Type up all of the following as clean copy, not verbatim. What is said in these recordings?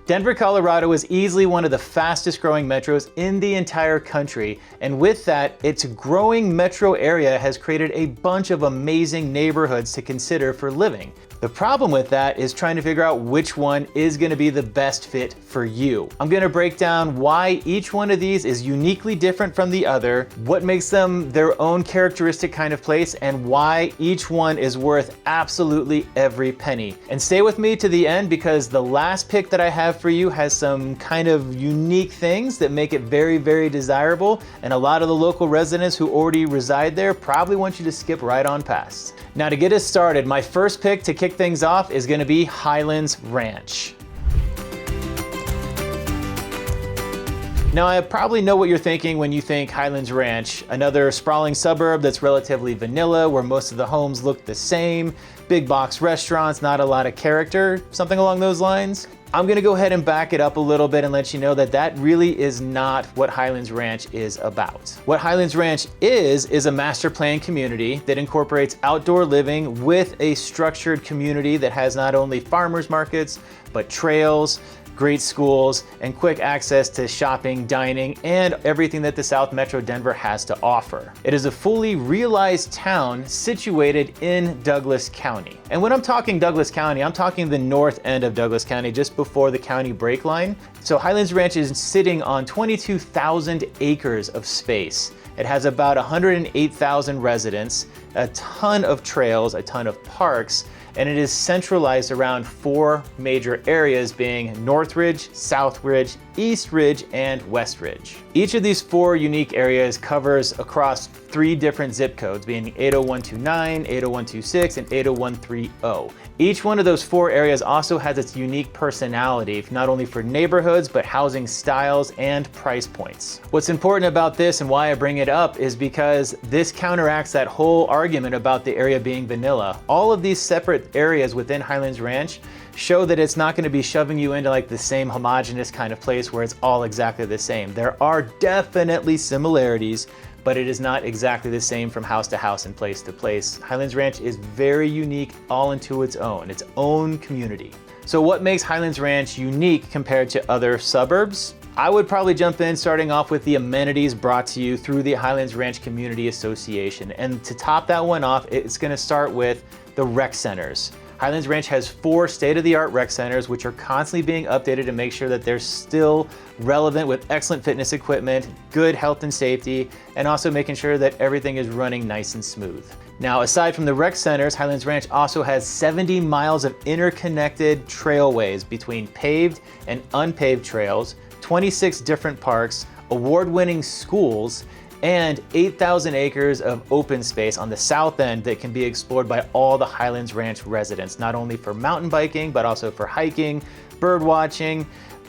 Denver, Colorado is easily one of the fastest growing metros in the entire country, and with that, its growing metro area has created a bunch of amazing neighborhoods to consider for living. The problem with that is trying to figure out which one is going to be the best fit for you. I'm going to break down why each one of these is uniquely different from the other, what makes them their own characteristic kind of place, and why each one is worth absolutely every penny. And stay with me to the end, because the last pick that I have for you has some kind of unique things that make it very, very desirable, and a lot of the local residents who already reside there probably want you to skip right on past. Now, to get us started, my first pick to kick things off is going to be Highlands Ranch. Now, I probably know what you're thinking when you think Highlands Ranch, another sprawling suburb that's relatively vanilla, where most of the homes look the same, big box restaurants, not a lot of character, something along those lines. I'm gonna go ahead and back it up a little bit and let you know that that really is not what Highlands Ranch is about. What Highlands Ranch is a master plan community that incorporates outdoor living with a structured community that has not only farmers markets, but trails, great schools, and quick access to shopping, dining, and everything that the South Metro Denver has to offer. It is a fully realized town situated in Douglas County. And when I'm talking Douglas County, I'm talking the north end of Douglas County, just before the county break line. So Highlands Ranch is sitting on 22,000 acres of space. It has about 108,000 residents, a ton of trails, a ton of parks, and it is centralized around 4 major areas, being North Ridge, South Ridge, East Ridge, and West Ridge. Each of these 4 unique areas covers across 3 different zip codes, being 80129, 80126, and 80130. Each one of those 4 areas also has its unique personality, not only for neighborhoods, but housing styles and price points. What's important about this and why I bring it up is because this counteracts that whole argument about the area being vanilla. All of these separate areas within Highlands Ranch show that it's not going to be shoving you into like the same homogenous kind of place where it's all exactly the same. There are definitely similarities, but it is not exactly the same from house to house and place to place. Highlands Ranch is very unique, all into its own community. So what makes Highlands Ranch unique compared to other suburbs? I would probably jump in starting off with the amenities brought to you through the Highlands Ranch Community Association. And to top that one off, it's going to start with the rec centers. Highlands Ranch has 4 state-of-the-art rec centers, which are constantly being updated to make sure that they're still relevant with excellent fitness equipment, good health and safety, and also making sure that everything is running nice and smooth. Now, aside from the rec centers, Highlands Ranch also has 70 miles of interconnected trailways between paved and unpaved trails, 26 different parks, award-winning schools, and 8,000 acres of open space on the south end that can be explored by all the Highlands Ranch residents, not only for mountain biking, but also for hiking, bird watching,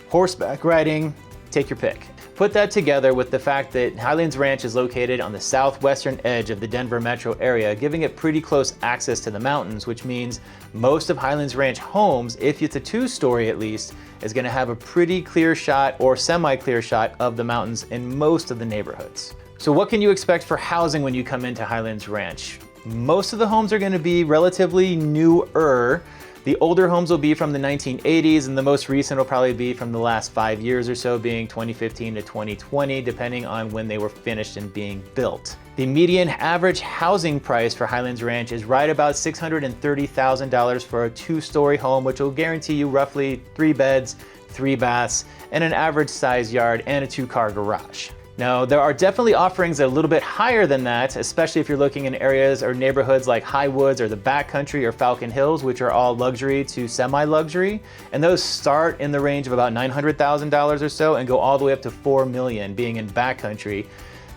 horseback riding, take your pick. Put that together with the fact that Highlands Ranch is located on the southwestern edge of the Denver metro area, giving it pretty close access to the mountains, which means most of Highlands Ranch homes, if it's a 2-story at least, is going to have a pretty clear shot or semi-clear shot of the mountains in most of the neighborhoods. So what can you expect for housing when you come into Highlands Ranch? Most of the homes are going to be relatively newer. The older homes will be from the 1980s, and the most recent will probably be from the last 5 years or so, being 2015 to 2020, depending on when they were finished and being built. The median average housing price for Highlands Ranch is right about $630,000 for a 2-story home, which will guarantee you roughly 3 beds, 3 baths, and an average size yard and a 2-car garage. Now, there are definitely offerings a little bit higher than that, especially if you're looking in areas or neighborhoods like Highwoods or the Backcountry or Falcon Hills, which are all luxury to semi-luxury. And those start in the range of about $900,000 or so and go all the way up to $4 million being in Backcountry.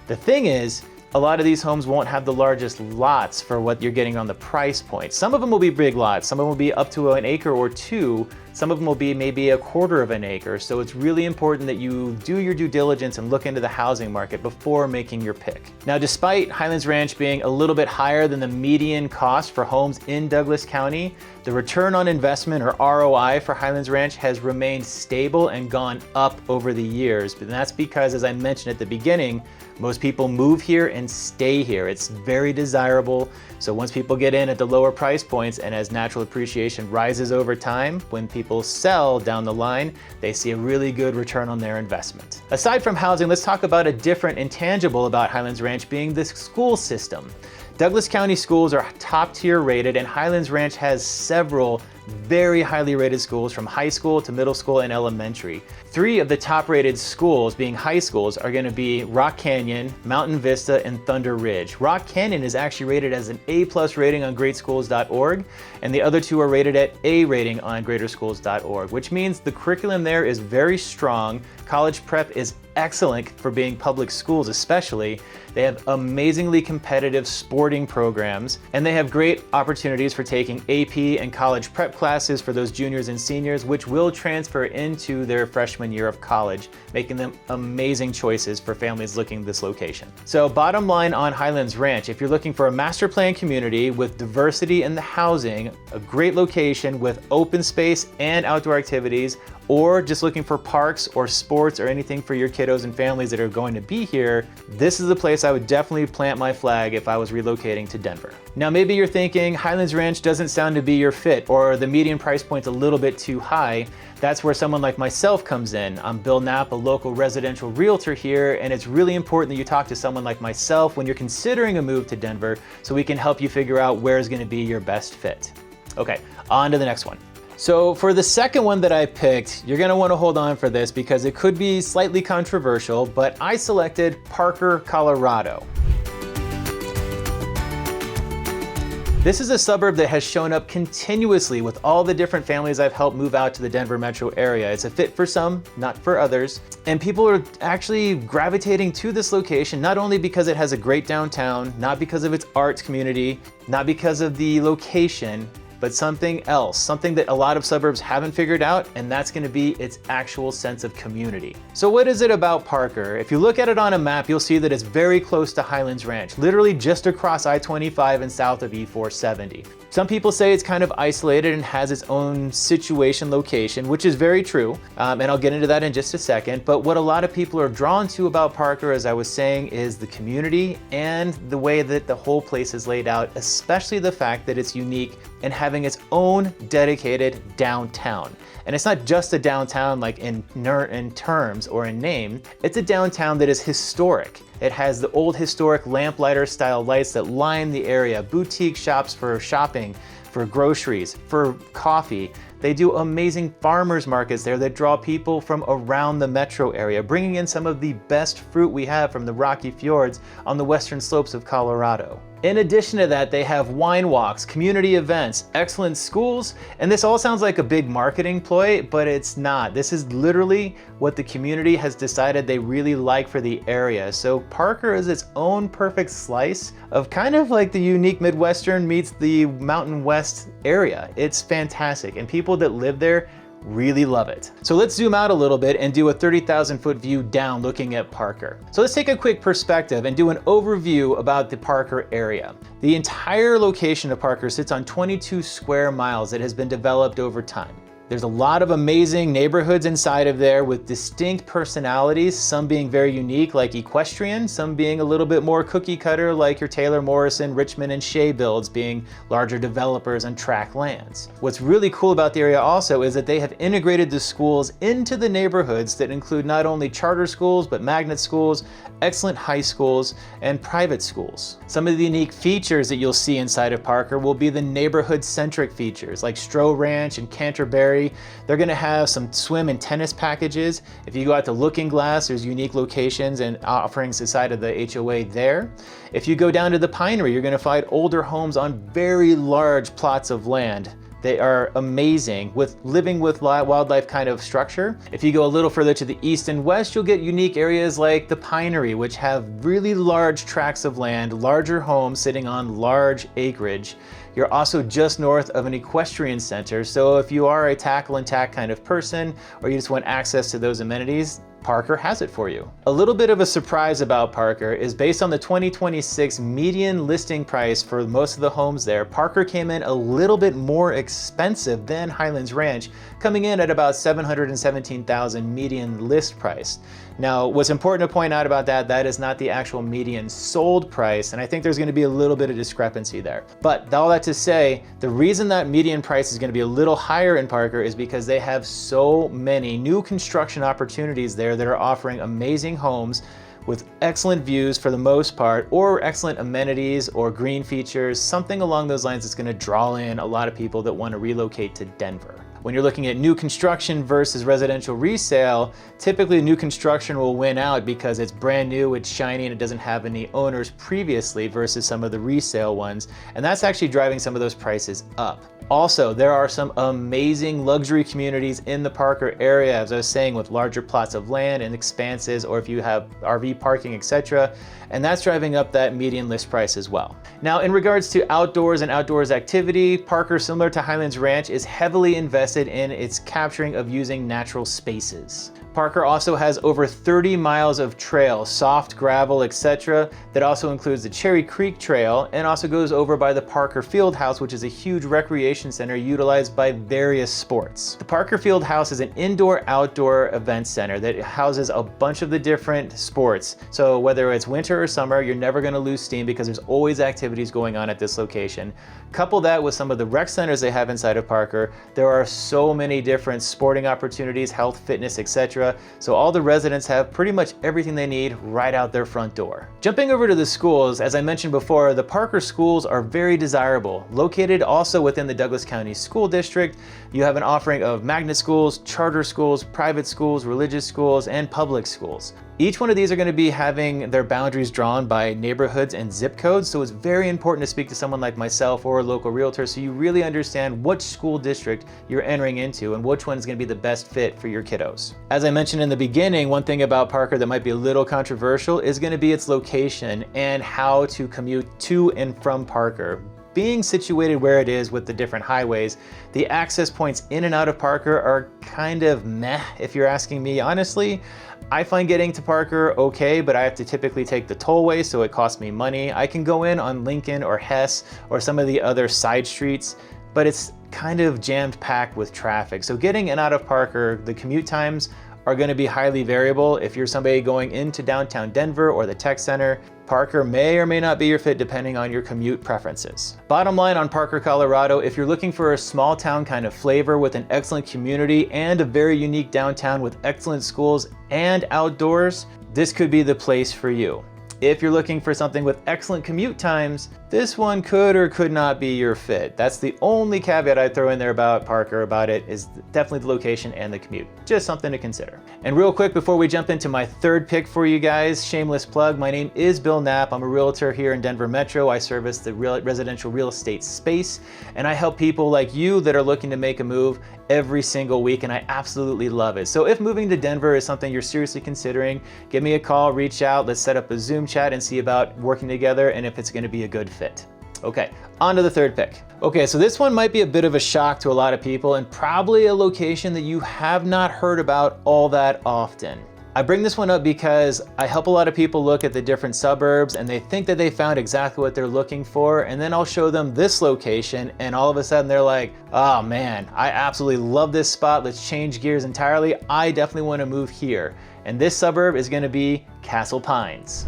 The thing is, a lot of these homes won't have the largest lots for what you're getting on the price point. Some of them will be big lots, some of them will be up to an acre or 2, some of them will be maybe a quarter of an acre. So it's really important that you do your due diligence and look into the housing market before making your pick. Now, despite Highlands Ranch being a little bit higher than the median cost for homes in Douglas County, the return on investment, or ROI, for Highlands Ranch has remained stable and gone up over the years. But that's because, as I mentioned at the beginning, most people move here and stay here. It's very desirable. So once people get in at the lower price points and as natural appreciation rises over time, when people people sell down the line, they see a really good return on their investment. Aside from housing, let's talk about a different intangible about Highlands Ranch being the school system. Douglas County schools are top tier rated, and Highlands Ranch has several very highly rated schools from high school to middle school and elementary. 3 of the top rated schools, being high schools, are going to be Rock Canyon, Mountain Vista, and Thunder Ridge. Rock Canyon is actually rated as an A+ rating on greatschools.org, and the other 2 are rated at A rating on greaterschools.org, which means the curriculum there is very strong. College prep is excellent for being public schools especially. They have amazingly competitive sporting programs, and they have great opportunities for taking AP and college prep classes for those juniors and seniors, which will transfer into their freshman year of college, making them amazing choices for families looking at this location. So bottom line on Highlands Ranch, if you're looking for a master plan community with diversity in the housing, a great location with open space and outdoor activities, or just looking for parks or sports or anything for your kiddos and families that are going to be here, this is the place I would definitely plant my flag if I was relocating to Denver. Now maybe you're thinking Highlands Ranch doesn't sound to be your fit, or the median price point's a little bit too high. That's where someone like myself comes in. I'm Bill Knapp, a local residential realtor here, and it's really important that you talk to someone like myself when you're considering a move to Denver so we can help you figure out where is going to be your best fit. Okay, on to the next one. So for the second one that I picked, you're gonna wanna hold on for this because it could be slightly controversial, but I selected Parker, Colorado. This is a suburb that has shown up continuously with all the different families I've helped move out to the Denver metro area. It's a fit for some, not for others. And people are actually gravitating to this location, not only because it has a great downtown, not because of its arts community, not because of the location, but something else, something that a lot of suburbs haven't figured out, and that's gonna be its actual sense of community. So what is it about Parker? If you look at it on a map, you'll see that it's very close to Highlands Ranch, literally just across I-25 and south of E-470. Some people say it's kind of isolated and has its own situation location, which is very true, and I'll get into that in just a second. But what a lot of people are drawn to about Parker, as I was saying, is the community and the way that the whole place is laid out, especially the fact that it's unique and having its own dedicated downtown. And it's not just a downtown like in terms or in name, it's a downtown that is historic. It has the old historic lamplighter style lights that line the area, boutique shops for shopping, for groceries, for coffee. They do amazing farmers markets there that draw people from around the metro area, bringing in some of the best fruit we have from the rocky fjords on the western slopes of Colorado. In addition to that, they have wine walks, community events, excellent schools, and this all sounds like a big marketing ploy, but it's not. This is literally what the community has decided they really like for the area. So Parker is its own perfect slice of kind of like the unique Midwestern meets the Mountain West area. It's fantastic, and people that live there really love it. So let's zoom out a little bit and do a 30,000 foot view down looking at Parker. So let's take a quick perspective and do an overview about the Parker area. The entire location of Parker sits on 22 square miles that has been developed over time. There's a lot of amazing neighborhoods inside of there with distinct personalities, some being very unique like Equestrian, some being a little bit more cookie cutter like your Taylor Morrison, Richmond, and Shea builds, being larger developers and tract lands. What's really cool about the area also is that they have integrated the schools into the neighborhoods that include not only charter schools, but magnet schools, excellent high schools, and private schools. Some of the unique features that you'll see inside of Parker will be the neighborhood-centric features like Stroh Ranch and Canterbury. They're gonna have some swim and tennis packages. If you go out to Looking Glass, there's unique locations and offerings inside of the HOA there. If you go down to the Pinery, you're gonna find older homes on very large plots of land. They are amazing with living with wildlife kind of structure. If you go a little further to the east and west, you'll get unique areas like the Pinery, which have really large tracts of land, larger homes sitting on large acreage. You're also just north of an equestrian center, so if you are a tackle and tack kind of person, or you just want access to those amenities, Parker has it for you. A little bit of a surprise about Parker is based on the 2026 median listing price for most of the homes there, Parker came in a little bit more expensive than Highlands Ranch, coming in at about $717,000 median list price. Now, what's important to point out about that is not the actual median sold price, and I think there's gonna be a little bit of discrepancy there. But all that to say, the reason that median price is gonna be a little higher in Parker is because they have so many new construction opportunities there that are offering amazing homes with excellent views for the most part, or excellent amenities or green features, something along those lines that's gonna draw in a lot of people that wanna relocate to Denver. When you're looking at new construction versus residential resale, typically new construction will win out because it's brand new, it's shiny, and it doesn't have any owners previously versus some of the resale ones. And that's actually driving some of those prices up. Also, there are some amazing luxury communities in the Parker area, as I was saying, with larger plots of land and expanses, or if you have RV parking, etc. And that's driving up that median list price as well. Now, in regards to outdoors and outdoors activity, Parker, similar to Highlands Ranch, is heavily invested in its capturing of using natural spaces. Parker also has over 30 miles of trail, soft gravel, etc. That also includes the Cherry Creek Trail and also goes over by the Parker Field House, which is a huge recreation center utilized by various sports. The Parker Field House is an indoor-outdoor event center that houses a bunch of the different sports. So whether it's winter or summer, you're never gonna lose steam because there's always activities going on at this location. Couple that with some of the rec centers they have inside of Parker, there are so many different sporting opportunities, health, fitness, etc. So all the residents have pretty much everything they need right out their front door. Jumping over to the schools, as I mentioned before, the Parker schools are very desirable. Located also within the Douglas County School District, you have an offering of magnet schools, charter schools, private schools, religious schools, and public schools. Each one of these are going to be having their boundaries drawn by neighborhoods and zip codes, so it's very important to speak to someone like myself or a local realtor so you really understand which school district you're entering into and which one is going to be the best fit for your kiddos. As I mentioned in the beginning, one thing about Parker that might be a little controversial is going to be its location and how to commute to and from Parker. Being situated where it is with the different highways, the access points in and out of Parker are kind of meh, if you're asking me honestly. I find getting to Parker okay, but I have to typically take the tollway, so it costs me money. I can go in on Lincoln or Hess or some of the other side streets, but it's kind of jammed packed with traffic. So getting in and out of Parker, the commute times are going to be highly variable. If you're somebody going into downtown Denver or the tech center, Parker may or may not be your fit depending on your commute preferences. Bottom line on Parker, Colorado, if you're looking for a small town kind of flavor with an excellent community and a very unique downtown with excellent schools and outdoors, this could be the place for you. If you're looking for something with excellent commute times, this one could or could not be your fit. That's the only caveat I'd throw in there about Parker about it, is definitely the location and the commute. Just something to consider. And real quick before we jump into my third pick for you guys, shameless plug, my name is Bill Knapp. I'm a realtor here in Denver Metro. I service the residential real estate space, and I help people like you that are looking to make a move every single week, and I absolutely love it. So if moving to Denver is something you're seriously considering, give me a call, reach out, let's set up a Zoom chat and see about working together and if it's gonna be a good fit. Okay, on to the third pick. Okay, so this one might be a bit of a shock to a lot of people and probably a location that you have not heard about all that often. I bring this one up because I help a lot of people look at the different suburbs and they think that they found exactly what they're looking for, and then I'll show them this location and all of a sudden they're like, oh man, I absolutely love this spot, let's change gears entirely, I definitely want to move here. And this suburb is going to be Castle Pines.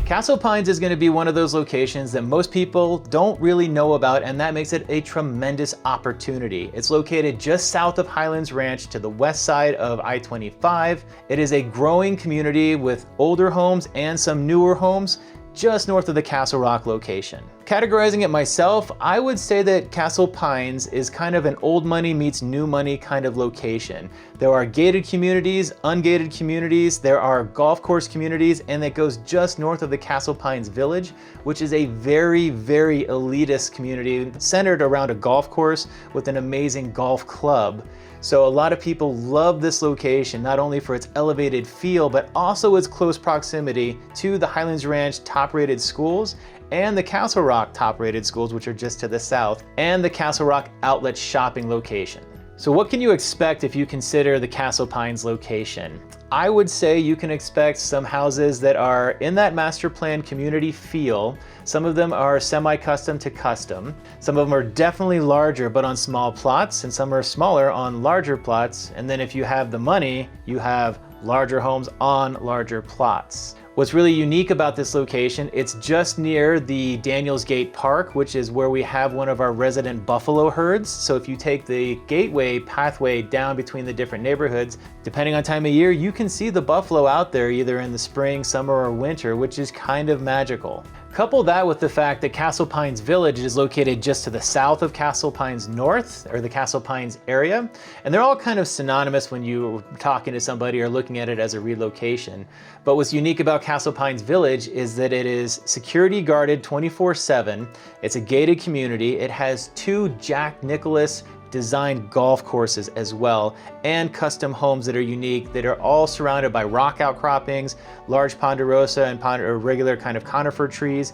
Castle Pines is going to be one of those locations that most people don't really know about, and that makes it a tremendous opportunity. It's located just south of Highlands Ranch to the west side of I-25. It is a growing community with older homes and some newer homes just north of the Castle Rock location. Categorizing it myself, I would say that Castle Pines is kind of an old money meets new money kind of location. There are gated communities, ungated communities, there are golf course communities, and it goes just north of the Castle Pines Village, which is a very, very elitist community centered around a golf course with an amazing golf club. So a lot of people love this location, not only for its elevated feel, but also its close proximity to the Highlands Ranch top-rated schools and the Castle Rock top-rated schools, which are just to the south, and the Castle Rock outlet shopping location. So what can you expect if you consider the Castle Pines location? I would say you can expect some houses that are in that master plan community feel. Some of them are semi-custom to custom. Some of them are definitely larger but on small plots, and some are smaller on larger plots. And then if you have the money, you have larger homes on larger plots. What's really unique about this location, it's just near the Daniels Gate Park, which is where we have one of our resident buffalo herds. So if you take the gateway pathway down between the different neighborhoods, depending on time of year, you can see the buffalo out there either in the spring, summer, or winter, which is kind of magical. Couple that with the fact that Castle Pines Village is located just to the south of Castle Pines North, or the Castle Pines area. And they're all kind of synonymous when you're talking to somebody or looking at it as a relocation. But what's unique about Castle Pines Village is that it is security guarded 24/7. It's a gated community. It has 2 Jack Nicklaus designed golf courses as well, and custom homes that are unique, that are all surrounded by rock outcroppings, large ponderosa and regular kind of conifer trees.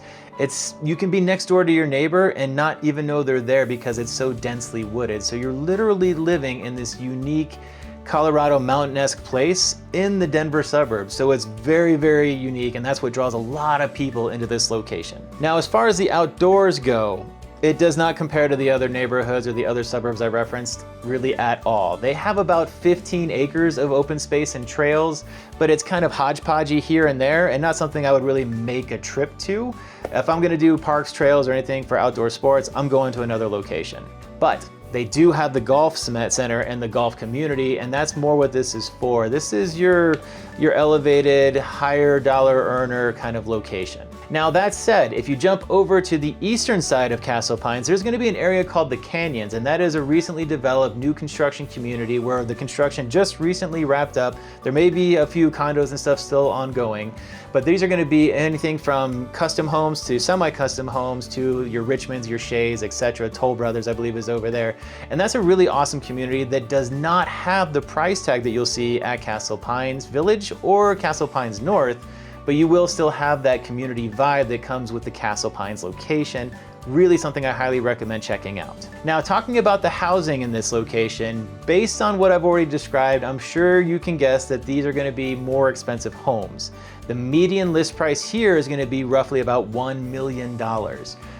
You can be next door to your neighbor and not even know they're there because it's so densely wooded. So you're literally living in this unique Colorado mountain-esque place in the Denver suburbs. So it's very, very unique, and that's what draws a lot of people into this location. Now, as far as the outdoors go, it does not compare to the other neighborhoods or the other suburbs I referenced really at all. They have about 15 acres of open space and trails, but it's kind of hodgepodgey here and there and not something I would really make a trip to. If I'm gonna do parks, trails, or anything for outdoor sports, I'm going to another location. But they do have the golf center and the golf community, and that's more what this is for. This is your elevated, higher dollar earner kind of location. Now that said, if you jump over to the eastern side of Castle Pines, there's gonna be an area called the Canyons, and that is a recently developed new construction community where the construction just recently wrapped up. There may be a few condos and stuff still ongoing, but these are gonna be anything from custom homes to semi-custom homes to your Richmonds, your Shays, etc. Toll Brothers, I believe, is over there. And that's a really awesome community that does not have the price tag that you'll see at Castle Pines Village or Castle Pines North, but you will still have that community vibe that comes with the Castle Pines location. Really something I highly recommend checking out. Now, talking about the housing in this location, based on what I've already described, I'm sure you can guess that these are gonna be more expensive homes. The median list price here is gonna be roughly about $1 million.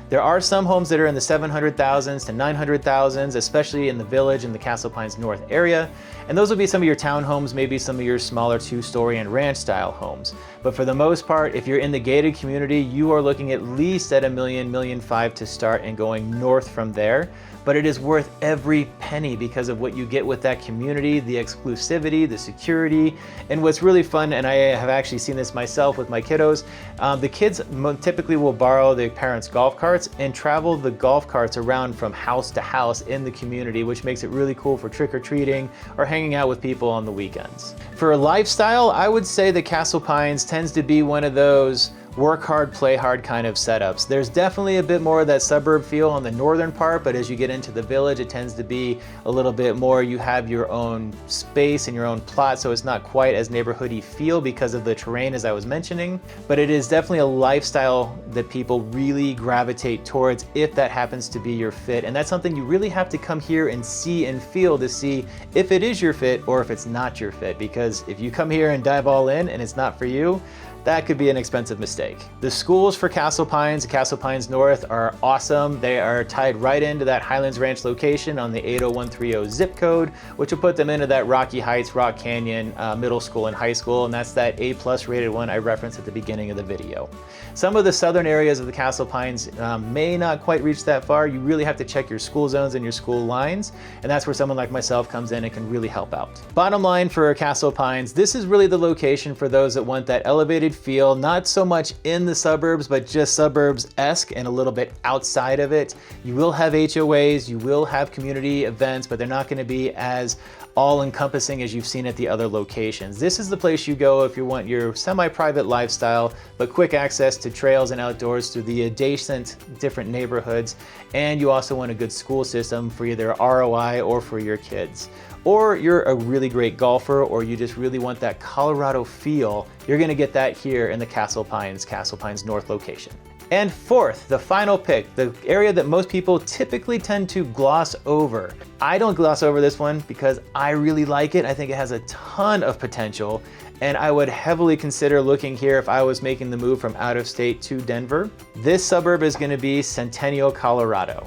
There are some homes that are in the 700,000s to 900,000s, especially in the Village and the Castle Pines North area. And those will be some of your townhomes, maybe some of your smaller 2-story and ranch style homes. But for the most part, if you're in the gated community, you are looking at least at $1 million, $1.5 million to start and going north from there. But it is worth every penny because of what you get with that community, the exclusivity, the security. And what's really fun, and I have actually seen this myself with my kiddos, the kids typically will borrow their parents' golf carts and travel the golf carts around from house to house in the community, which makes it really cool for trick-or-treating or hanging out with people on the weekends. For a lifestyle, I would say that Castle Pines tends to be one of those work hard, play hard kind of setups. There's definitely a bit more of that suburb feel on the northern part, but as you get into the Village, it tends to be a little bit more, you have your own space and your own plot, so it's not quite as neighborhoody feel because of the terrain as I was mentioning, but it is definitely a lifestyle that people really gravitate towards if that happens to be your fit. And that's something you really have to come here and see and feel to see if it is your fit or if it's not your fit, because if you come here and dive all in and it's not for you, that could be an expensive mistake. The schools for Castle Pines and Castle Pines North are awesome. They are tied right into that Highlands Ranch location on the 80130 zip code, which will put them into that Rocky Heights, Rock Canyon middle school and high school, and that's that A+ rated one I referenced at the beginning of the video. Some of the southern areas of the Castle Pines may not quite reach that far. You really have to check your school zones and your school lines, and that's where someone like myself comes in and can really help out. Bottom line for Castle Pines, this is really the location for those that want that elevated feel, not so much in the suburbs, but just suburbs-esque and a little bit outside of it. You will have HOAs, you will have community events, but they're not going to be as all-encompassing as you've seen at the other locations. This is the place you go if you want your semi-private lifestyle, but quick access to trails and outdoors through the adjacent different neighborhoods, and you also want a good school system for either ROI or for your kids. Or you're a really great golfer, or you just really want that Colorado feel, you're gonna get that here in the Castle Pines North location. And fourth, the final pick, the area that most people typically tend to gloss over. I don't gloss over this one because I really like it. I think it has a ton of potential, and I would heavily consider looking here if I was making the move from out of state to Denver. This suburb is going to be Centennial, Colorado.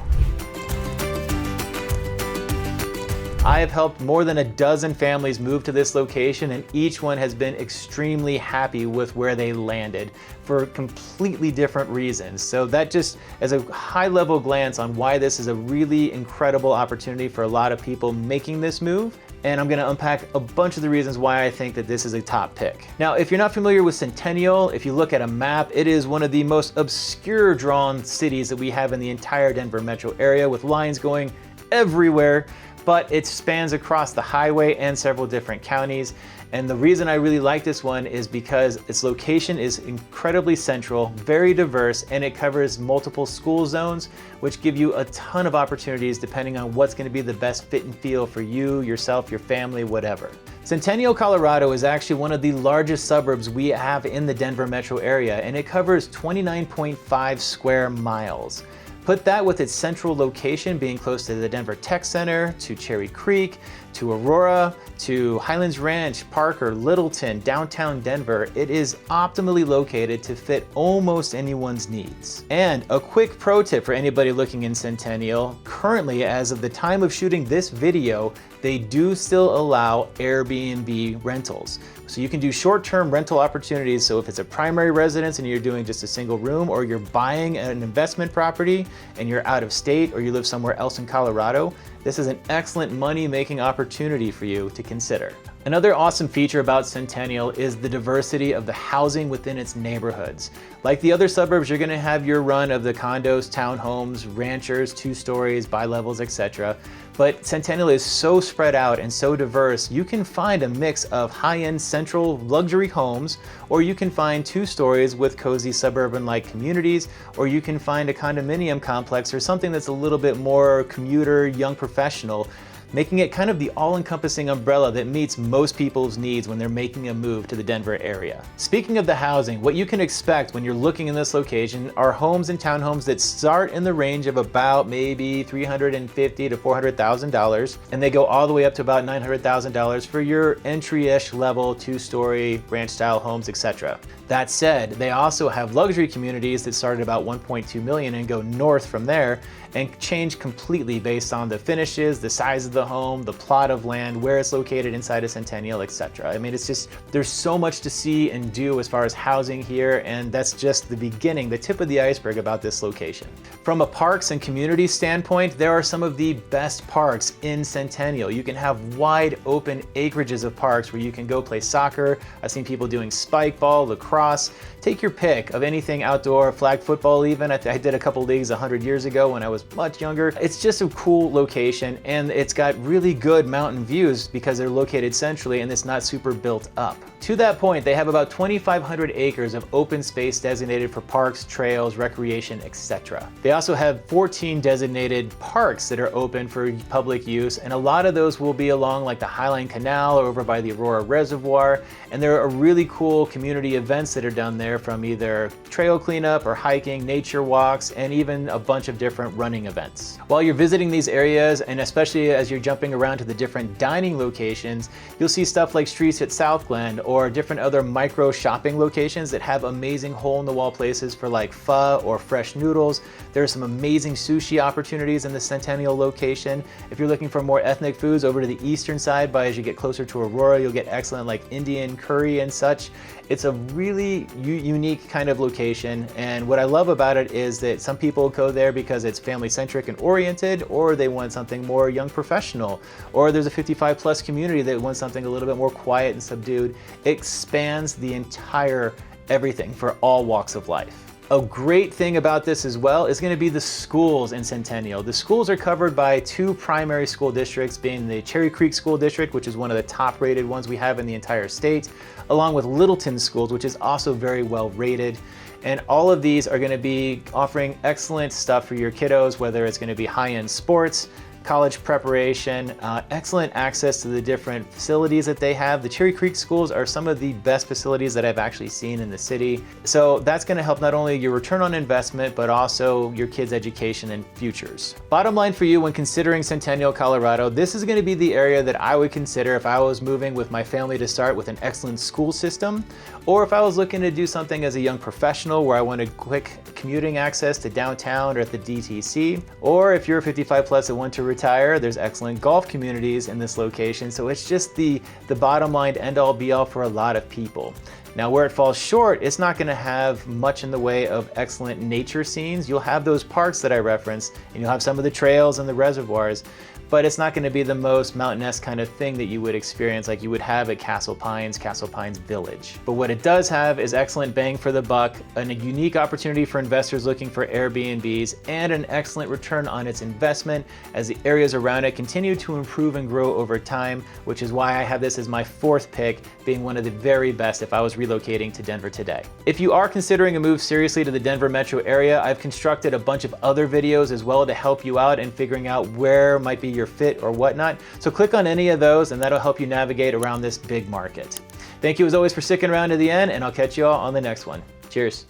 I have helped more than a dozen families move to this location, and each one has been extremely happy with where they landed for completely different reasons. So that just is a high-level glance on why this is a really incredible opportunity for a lot of people making this move. And I'm gonna unpack a bunch of the reasons why I think that this is a top pick. Now, if you're not familiar with Centennial, if you look at a map, it is one of the most obscure drawn cities that we have in the entire Denver metro area, with lines going everywhere, but it spans across the highway and several different counties. And the reason I really like this one is because its location is incredibly central, very diverse, and it covers multiple school zones, which give you a ton of opportunities depending on what's going to be the best fit and feel for you, yourself, your family, whatever. Centennial, Colorado is actually one of the largest suburbs we have in the Denver metro area, and it covers 29.5 square miles. Put that with its central location being close to the Denver Tech Center, to Cherry Creek, to Aurora, to Highlands Ranch, Parker, Littleton, downtown Denver. It is optimally located to fit almost anyone's needs. And a quick pro tip for anybody looking in Centennial, currently, as of the time of shooting this video, they do still allow Airbnb rentals. So you can do short-term rental opportunities. So if it's a primary residence and you're doing just a single room, or you're buying an investment property and you're out of state, or you live somewhere else in Colorado, this is an excellent money-making opportunity for you to consider. Another awesome feature about Centennial is the diversity of the housing within its neighborhoods. Like the other suburbs, you're going to have your run of the condos, townhomes, ranchers, 2 stories, bi-levels, etc. But Centennial is so spread out and so diverse, you can find a mix of high-end central luxury homes, or you can find 2 stories with cozy suburban-like communities, or you can find a condominium complex or something that's a little bit more commuter, young professional, making it kind of the all-encompassing umbrella that meets most people's needs when they're making a move to the Denver area. Speaking of the housing, what you can expect when you're looking in this location are homes and townhomes that start in the range of about maybe $350,000 to $400,000, and they go all the way up to about $900,000 for your entry-ish level 2-story ranch-style homes, etc. That said, they also have luxury communities that start at about $1.2 million and go north from there, and change completely based on the finishes, the size of the home, the plot of land, where it's located inside of Centennial, etc. I mean, it's just, there's so much to see and do as far as housing here, and that's just the beginning, the tip of the iceberg about this location. From a parks and community standpoint, there are some of the best parks in Centennial. You can have wide open acreages of parks where you can go play soccer. I've seen people doing spike ball, lacrosse. Take your pick of anything outdoor, flag football even. I did a couple leagues 100 years ago when I was much younger. It's just a cool location, and it's got really good mountain views because they're located centrally and it's not super built up. To that point, they have about 2,500 acres of open space designated for parks, trails, recreation, etc. They also have 14 designated parks that are open for public use, and a lot of those will be along like the Highland Canal or over by the Aurora Reservoir, and there are really cool community events that are done there, from either trail cleanup or hiking, nature walks, and even a bunch of different running events. While you're visiting these areas, and especially as you're jumping around to the different dining locations, you'll see stuff like Streets at Southglen or different other micro shopping locations that have amazing hole-in-the-wall places for like pho or fresh noodles. There are some amazing sushi opportunities in the Centennial location. If you're looking for more ethnic foods, over to the eastern side, as you get closer to Aurora, you'll get excellent like Indian curry and such. It's a really unique kind of location, and what I love about it is that some people go there because it's family-centric and oriented, or they want something more young professional, or there's a 55+ community that wants something a little bit more quiet and subdued. It spans the entire everything for all walks of life. A great thing about this as well is going to be the schools in Centennial. The schools are covered by 2 primary school districts, being the Cherry Creek School District, which is one of the top rated ones we have in the entire state, along with Littleton Schools, which is also very well rated. And all of these are going to be offering excellent stuff for your kiddos, whether it's going to be high-end sports, college preparation, excellent access to the different facilities that they have. The Cherry Creek schools are some of the best facilities that I've actually seen in the city. So that's going to help not only your return on investment, but also your kids' education and futures. Bottom line for you when considering Centennial, Colorado, this is going to be the area that I would consider if I was moving with my family to start with an excellent school system, or if I was looking to do something as a young professional where I wanted quick commuting access to downtown or at the DTC, or if you're 55 plus and want to retire, there's excellent golf communities in this location. So it's just the bottom line end all be all for a lot of people. Now where it falls short, it's not going to have much in the way of excellent nature scenes. You'll have those parks that I referenced, and you'll have some of the trails and the reservoirs, but it's not going to be the most mountainous kind of thing that you would experience like you would have at Castle Pines Village. But what it does have is excellent bang for the buck, and a unique opportunity for investors looking for Airbnbs, and an excellent return on its investment as the areas around it continue to improve and grow over time, which is why I have this as my fourth pick, being one of the very best if I was relocating to Denver today. If you are considering a move seriously to the Denver metro area, I've constructed a bunch of other videos as well to help you out in figuring out where might be your fit or whatnot. So click on any of those and that'll help you navigate around this big market. Thank you as always for sticking around to the end, and I'll catch you all on the next one. Cheers.